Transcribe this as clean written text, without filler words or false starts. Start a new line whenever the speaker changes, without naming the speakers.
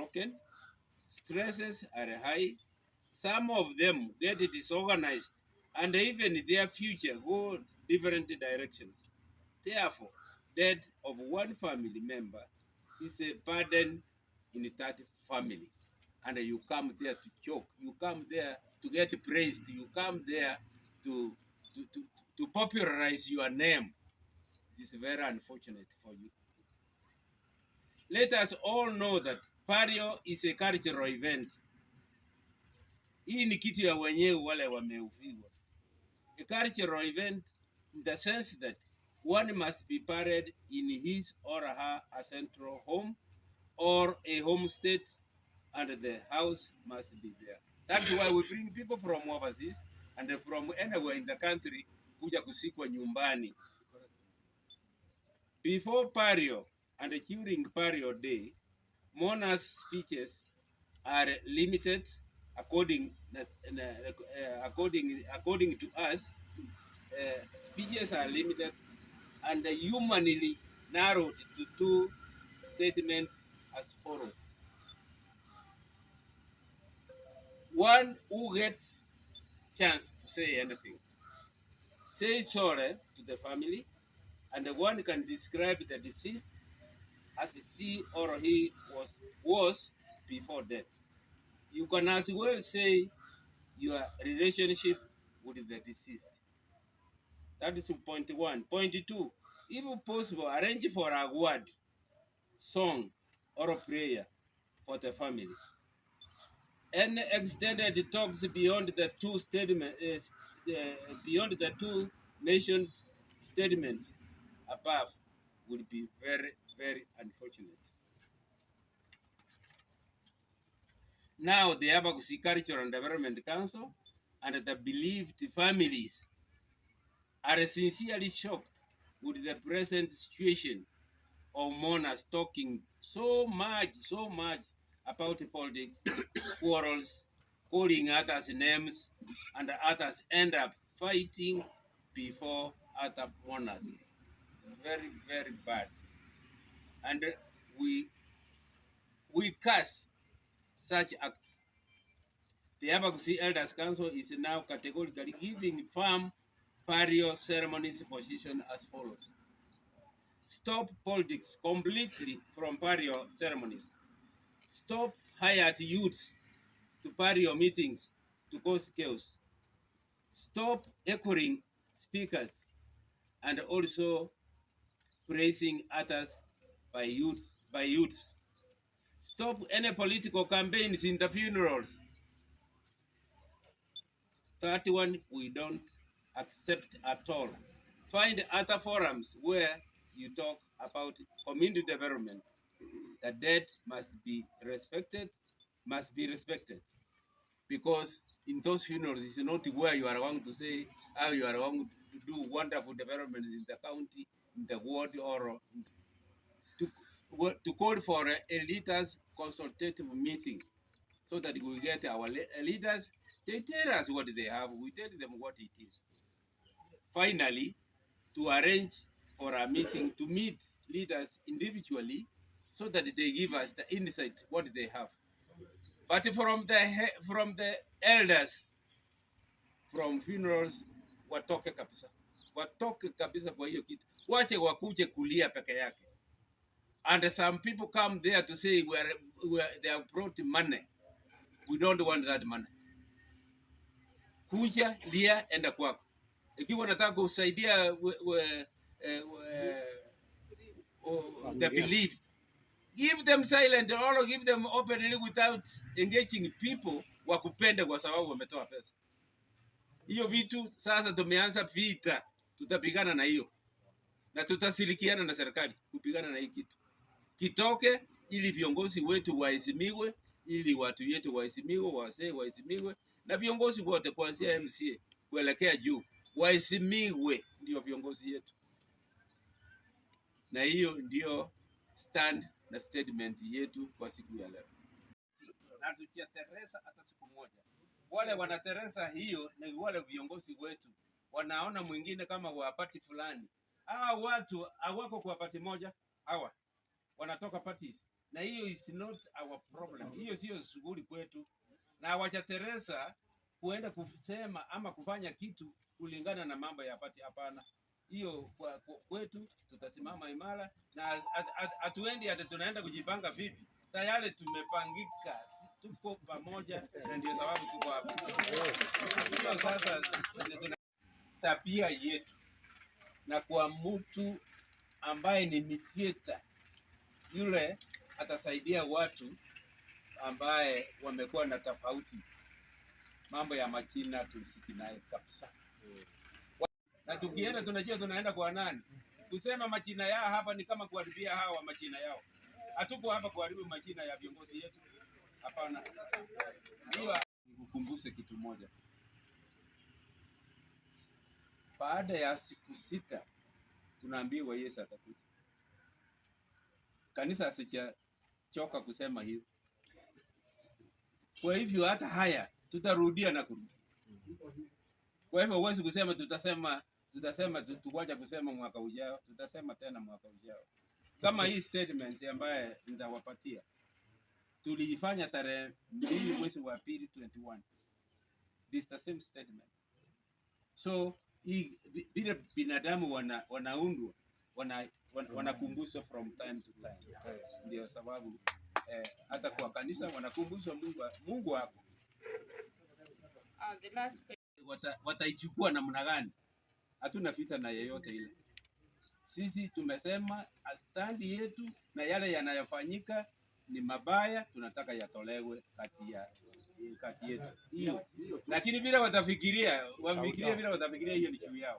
broken, stresses are high, some of them get disorganized, and even their future go different directions. Therefore, death of one family member is a burden in that family. And you come there to joke, you come there to get praised, you come there to, to, to, to popularize your name. It is very unfortunate for you. Let us all know that Pario is a cultural event. Hii ni kitu ya wenyewe wale wameufiwa. A cultural event in the sense that one must be buried in his or her ancestral home or a homestead, and the house must be there. That's why we bring people from overseas and from anywhere in the country kuja kusikwa nyumbani. Before Pario and during Pario Day, mourners' speeches are limited according to us. Speeches are limited and humanly narrowed to two statements as follows. One who gets chance to say anything, say sorry to the family, and one can describe the deceased as she or he was before death. You can as well say your relationship with the deceased. That is point one. Point two, if possible, arrange for a word, song, or a prayer for the family. Any extended talks beyond the two statements, beyond the two mentioned statements above would be very, very unfortunate. Now, the Abakusi Cultural and Development Council and the bereaved families are sincerely shocked with the present situation of mourners talking so much about politics, quarrels, calling others names, and others end up fighting before other mourners. It's very, very bad. And we curse such acts. The Abakusi Elders Council is now categorically giving firm Pario ceremonies position as follows. Stop politics completely from Pario ceremonies. Stop hired youths to Pario meetings to cause chaos. Stop echoing speakers and also praising others by youths. Stop any political campaigns in the funerals. 31, we don't accept at all. Find other forums where you talk about community development. The dead must be respected. Because in those funerals, it's not where you are going to say how you are going to do wonderful developments in the county, in the world, or to call for a leaders consultative meeting so that we get our leaders. They tell us what they have. We tell them what it is. Finally, to arrange for a meeting to meet leaders individually so that they give us the insight what they have. But from the elders, from funerals, watoke kabisa kwa hiyo kitu. Wache wakuje kulia peke yake. And some people come there to say they have brought money. We don't want that money. Kuja, lia, enda kwako. Ikiwa nataka kusaidia the believed, give them silent or give them openly without engaging people wakupende kwa sababu wametoa pesa. Hiyo vitu sasa tumeanza vita, tutapigana na hiyo. Na tutasilikiana na serikali kupigana na hii kitu. Kitoke ili viongozi wetu waheshimiwe, ili watu yetu waheshimiwe, wazee waheshimiwe, na viongozi wote kuanzia MCA kuelekea juu waheshimiwe, ndio viongozi yetu. Na hiyo ndio stand na statement yetu kwa siku ya leo. Na tukiateresa hata siku moja. Wale wanateresa hiyo ni wale viongozi wetu. Wanaona mwingine kama wa party fulani. Hawa watu hawako kwa party moja, hawa wanatoka parties. na hiyo is not our problem. Hiyo sio shughuli kwetu, na wacha Teresa kuenda kusema ama kufanya kitu kulingana na mambo ya pati. Hapana, hiyo kwetu tutasimama imara, na hatuendi hata tunaenda kujipanga vipi. Tayari tumepangika, tuko pamoja, na ndio sababu tuko hapa. Hiyo sasa tuna tabia yetu, na kwa mtu ambaye ni mediator, yule atasaidia watu ambaye wamekuwa na tofauti. Mambo ya majina tusikinae kabisa. Na tukienda tunajua tunaenda kwa nani. Kusema majina yao hapa ni kama kuharibia hawa majina yao. Hatuko hapa kuharibu majina ya viongozi yetu. Hapana. Hiyo nikukumbushe kitu moja. Baada ya siku 6 tunaambiwa Yesu atakuja. Kanisa asichoka kusema hiyo. Kwa hivyo hata haya tutarudia na kurudi. Kwa hivyo huwezi kusema tutasema tuwacha kusema mwaka ujao, tutasema tena mwaka ujao. Kama hii statement ambaye nitawapatia tuliifanya tarehe 2 mwezi wa 2 21. This the same statement. So hii bila binadamu wanaundwa wanakumbushwa from time to time. Ndio sababu hata kwa kanisa wanakumbushwa Mungu wako. Wataichukua namna gani? Hatuna vita na yeyote ile. Sisi tumesema standi yetu, na yale yanayofanyika ni mabaya, tunataka yatolewe kati yetu. Hiyo. Lakini bila watafikiria, bila watafikiria hiyo ni juu yao.